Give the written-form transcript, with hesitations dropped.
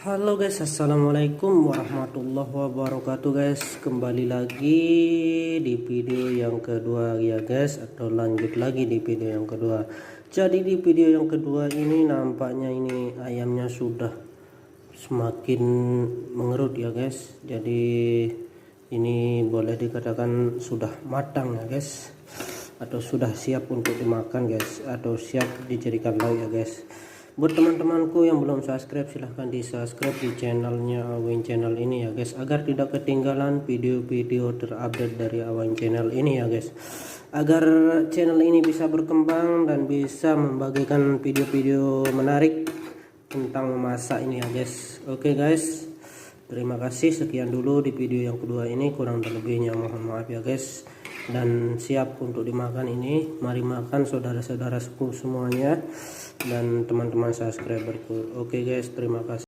Halo guys, assalamualaikum warahmatullahi wabarakatuh guys. Kembali lagi di video yang kedua ya guys, atau lanjut lagi di video yang kedua. Jadi di video yang kedua ini nampaknya ini ayamnya sudah semakin mengerut ya guys. Jadi ini boleh dikatakan sudah matang ya guys, atau sudah siap untuk dimakan guys, atau siap dijadikan lauk ya guys. Buat teman-temanku yang belum subscribe, silahkan di subscribe di channelnya Awain Channel ini ya guys, agar tidak ketinggalan video-video terupdate dari Awain Channel ini ya guys, agar channel ini bisa berkembang dan bisa membagikan video-video menarik tentang memasak ini ya guys. Oke guys, terima kasih, sekian dulu di video yang kedua ini, kurang lebihnya mohon maaf ya guys. Dan siap untuk dimakan ini, mari makan saudara-saudaraku semuanya dan teman-teman subscriberku. Oke guys, terima kasih.